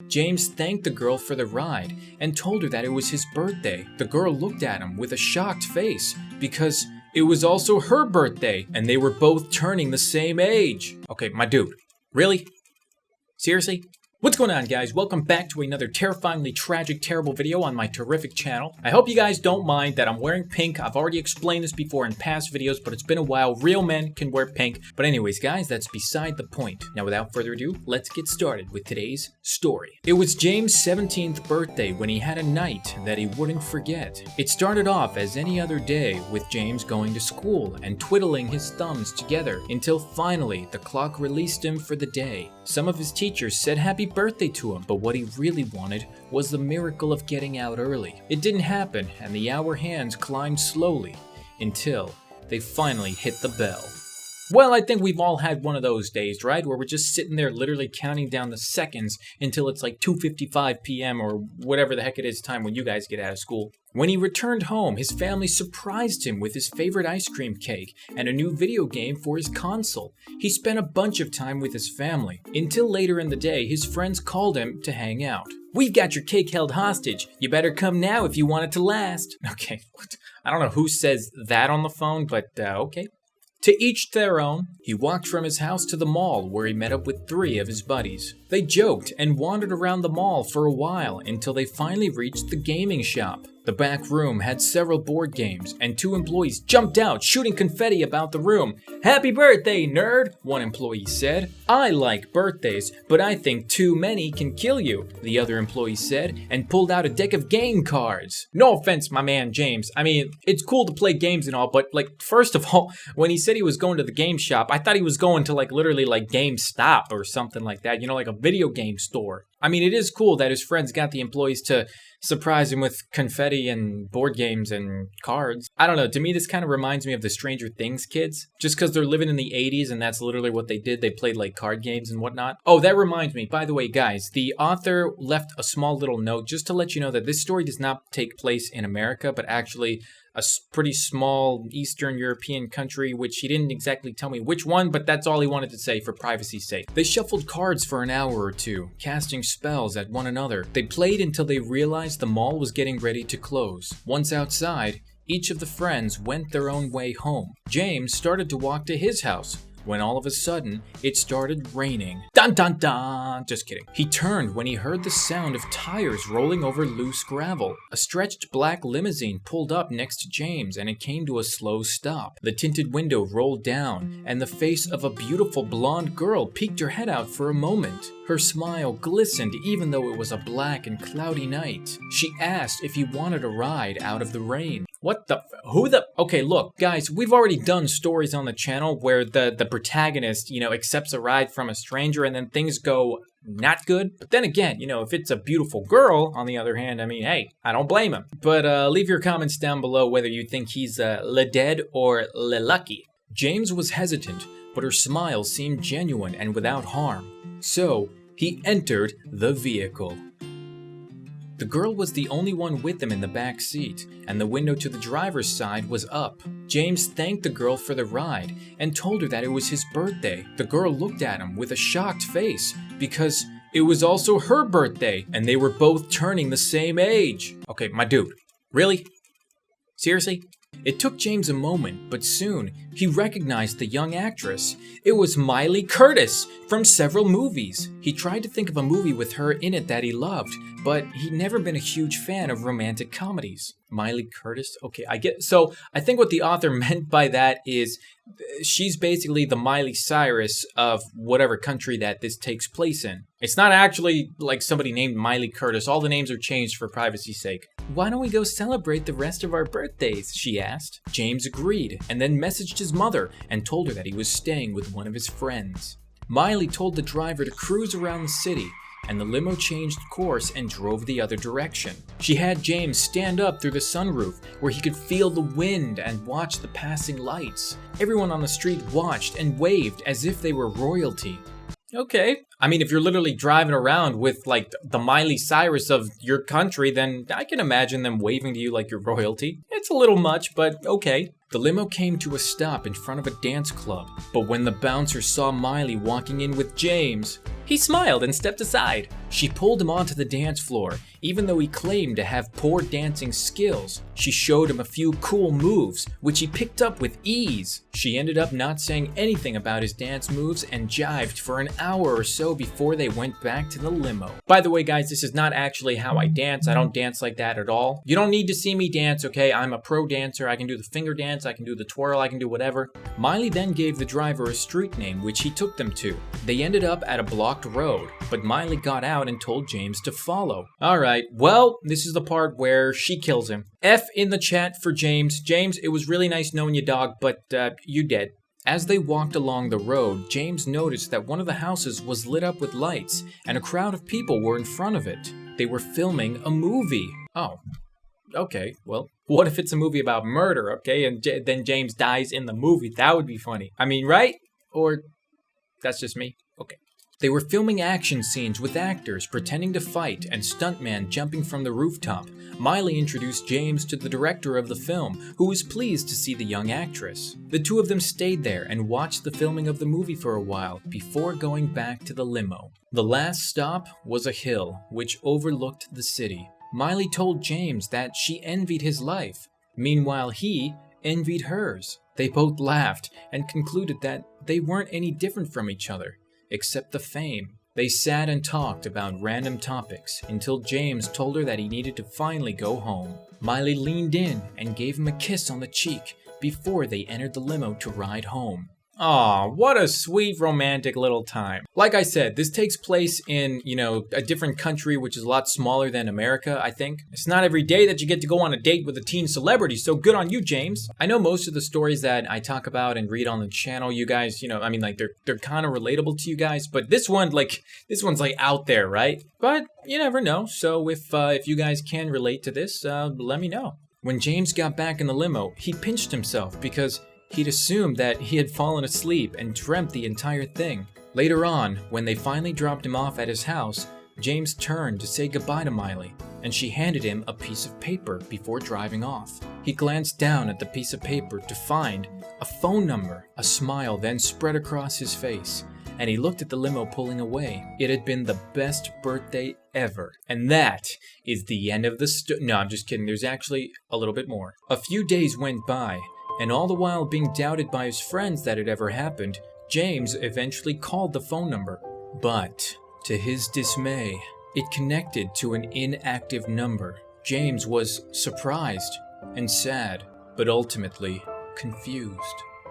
James thanked the girl for the ride and told her that it was his birthday. The girl looked at him with a shocked face because it was also her birthday and they were both turning the same age. Okay, my dude, really? Seriously? What's going on, guys? Welcome back to another terrifyingly tragic, terrible video on my terrific channel. I hope you guys don't mind that I'm wearing pink. I've already explained this before in past videos, but it's been a while. Real men can wear pink. But anyways, guys, that's beside the point. Now, without further ado, let's get started with today's story. It was James' 17th birthday when he had a night that he wouldn't forget. It started off as any other day with James going to school and twiddling his thumbs together until finally the clock released him for the day. Some of his teachers said happy birthday to him, but what he really wanted was the miracle of getting out early. It didn't happen, and the hour hands climbed slowly until they finally hit the bell. Well, I think we've all had one of those days, right? Where we're just sitting there literally counting down the seconds until it's like 2:55 p.m. or whatever the heck it is time when you guys get out of school. When he returned home, his family surprised him with his favorite ice cream cake and a new video game for his console. He spent a bunch of time with his family. Until later in the day, his friends called him to hang out. "We've got your cake held hostage. You better come now if you want it to last." Okay, I don't know who says that on the phone, but okay. To each their own. He walked from his house to the mall where he met up with 3 of his buddies. They joked and wandered around the mall for a while until they finally reached the gaming shop. The back room had several board games and 2 employees jumped out shooting confetti about the room. "Happy birthday, nerd," one employee said. "I like birthdays, but I think too many can kill you," the other employee said, and pulled out a deck of game cards. No offense, my man James. I mean, it's cool to play games and all, but like, first of all, when he said he was going to the game shop, I thought he was going to like literally like GameStop or something like that, you know, like a video game store. I mean, it is cool that his friends got the employees to surprise him with confetti and board games and cards. I don't know, to me this kind of reminds me of the Stranger Things kids. Just because they're living in the 80s and that's literally what they did. They played like card games and whatnot. Oh, that reminds me, by the way, guys, the author left a small little note just to let you know that this story does not take place in America, but actually a pretty small Eastern European country, which he didn't exactly tell me which one, but that's all he wanted to say for privacy's sake. They shuffled cards for an hour or two, casting spells at one another. They played until they realized the mall was getting ready to close. Once outside, each of the friends went their own way home. James started to walk to his house, when all of a sudden, it started raining. Dun dun dun! Just kidding. He turned when he heard the sound of tires rolling over loose gravel. A stretched black limousine pulled up next to James and it came to a slow stop. The tinted window rolled down and the face of a beautiful blonde girl peeked her head out for a moment. Her smile glistened even though it was a black and cloudy night. She asked if he wanted a ride out of the rain. Okay, look, guys, we've already done stories on the channel where the protagonist, you know, accepts a ride from a stranger and then things go not good. But then again, you know, if it's a beautiful girl, on the other hand, I mean, hey, I don't blame him. But leave your comments down below whether you think he's le dead or le lucky. James was hesitant, but her smile seemed genuine and without harm. So, he entered the vehicle. The girl was the only one with him in the back seat, and the window to the driver's side was up. James thanked the girl for the ride and told her that it was his birthday. The girl looked at him with a shocked face because it was also her birthday and they were both turning the same age. Okay, my dude, really? Seriously? It took James a moment, but soon he recognized the young actress. It was Miley Curtis from several movies. He tried to think of a movie with her in it that he loved, but he'd never been a huge fan of romantic comedies. Miley Curtis? Okay, I get. So I think what the author meant by that is she's basically the Miley Cyrus of whatever country that this takes place in. It's not actually like somebody named Miley Curtis. All the names are changed for privacy's sake. "Why don't we go celebrate the rest of our birthdays?" she asked. James agreed and then messaged his mother and told her that he was staying with one of his friends. Miley told the driver to cruise around the city, and the limo changed course and drove the other direction. She had James stand up through the sunroof where he could feel the wind and watch the passing lights. Everyone on the street watched and waved as if they were royalty. Okay. I mean, if you're literally driving around with like the Miley Cyrus of your country, then I can imagine them waving to you like you're royalty. It's a little much, but okay. The limo came to a stop in front of a dance club, but when the bouncer saw Miley walking in with James, He smiled and stepped aside. She pulled him onto the dance floor, even though he claimed to have poor dancing skills. She showed him a few cool moves, which he picked up with ease. She ended up not saying anything about his dance moves and jived for an hour or so before they went back to the limo. By the way, guys, this is not actually how I dance. I don't dance like that at all. You don't need to see me dance, okay? I'm a pro dancer. I can do the finger dance, I can do the twirl, I can do whatever. Miley then gave the driver a street name, which he took them to. They ended up at a blocked road, but Miley got out and told James to follow. Alright, well, this is the part where she kills him. F in the chat for James. James, it was really nice knowing you, dog, but you dead. As they walked along the road, James noticed that one of the houses was lit up with lights, and a crowd of people were in front of it. They were filming a movie. Oh, okay, well, what if it's a movie about murder, okay, and then James dies in the movie? That would be funny. I mean, right? Or that's just me? Okay. They were filming action scenes with actors pretending to fight and stuntman jumping from the rooftop. Miley introduced James to the director of the film, who was pleased to see the young actress. The two of them stayed there and watched the filming of the movie for a while before going back to the limo. The last stop was a hill which overlooked the city. Miley told James that she envied his life. Meanwhile, he envied hers. They both laughed and concluded that they weren't any different from each other, except the fame. They sat and talked about random topics until James told her that he needed to finally go home. Miley leaned in and gave him a kiss on the cheek before they entered the limo to ride home. Aw, what a sweet romantic little time. Like I said, this takes place in, a different country which is a lot smaller than America, I think. It's not every day that you get to go on a date with a teen celebrity, so good on you, James. I know most of the stories that I talk about and read on the channel, you guys, they're kind of relatable to you guys, but this one's out there, right? But you never know, so if you guys can relate to this, let me know. When James got back in the limo, he pinched himself because he'd assumed that he had fallen asleep and dreamt the entire thing. Later on, when they finally dropped him off at his house, James turned to say goodbye to Miley, and she handed him a piece of paper before driving off. He glanced down at the piece of paper to find a phone number. A smile then spread across his face, and he looked at the limo pulling away. It had been the best birthday ever. And that is the end of the No, I'm just kidding. There's actually a little bit more. A few days went by, and all the while being doubted by his friends that it ever happened, James eventually called the phone number. But, to his dismay, it connected to an inactive number. James was surprised and sad, but ultimately confused.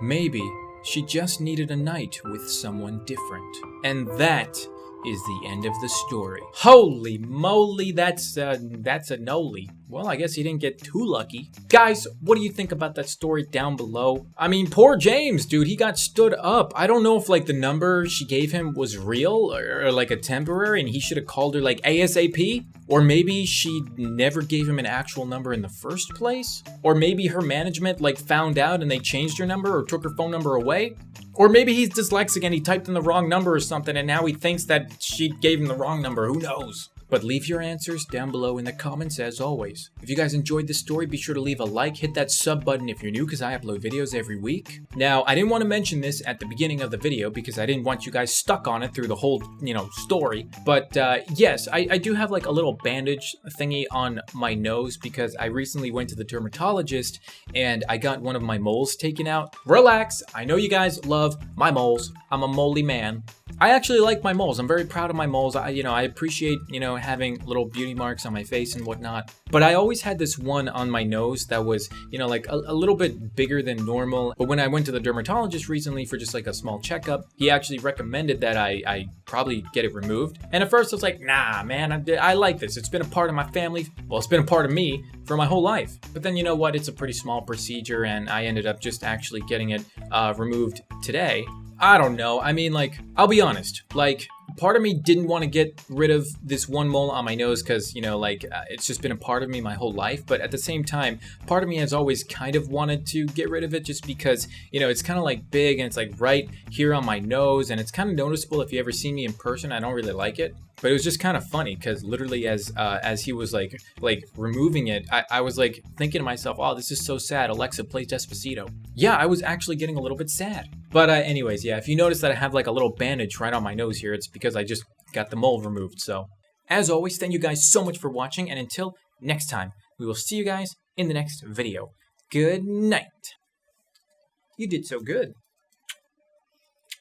Maybe she just needed a night with someone different. And that is the end of the story. Holy moly, that's a noli. Well, I guess he didn't get too lucky. Guys, what do you think about that story down below? I mean, poor James, dude, he got stood up. I don't know if the number she gave him was real or a temporary and he should have called her ASAP. Or maybe she never gave him an actual number in the first place. Or maybe her management found out and they changed her number or took her phone number away. Or maybe he's dyslexic and he typed in the wrong number or something and now he thinks that she gave him the wrong number. Who knows? But leave your answers down below in the comments as always. If you guys enjoyed this story, be sure to leave a like, hit that sub button if you're new because I upload videos every week. Now, I didn't want to mention this at the beginning of the video because I didn't want you guys stuck on it through the whole, story. But yes, I do have a little bandage thingy on my nose because I recently went to the dermatologist and I got one of my moles taken out. Relax, I know you guys love my moles. I'm a moley man. I actually like my moles. I'm very proud of my moles. I appreciate, having little beauty marks on my face and whatnot. But I always had this one on my nose that was, a little bit bigger than normal. But when I went to the dermatologist recently for just a small checkup, he actually recommended that I probably get it removed. And at first I was like, nah, man, I like this. It's been a part of my family. Well, it's been a part of me for my whole life. But then you know what? It's a pretty small procedure and I ended up just actually getting it removed today. I don't know. I mean, I'll be honest. Part of me didn't want to get rid of this one mole on my nose because, it's just been a part of me my whole life. But at the same time, part of me has always kind of wanted to get rid of it just because, it's kind of big and it's right here on my nose. And it's kind of noticeable if you ever see me in person. I don't really like it. But it was just kind of funny because literally as he was like removing it, I was like thinking to myself, oh, this is so sad. Alexa, play Despacito. Yeah, I was actually getting a little bit sad. But anyways, yeah, if you notice that I have like a little bandage right on my nose here, it's because I just got the mole removed. So as always, thank you guys so much for watching, and until next time, we will see you guys in the next video. Good night. You did so good.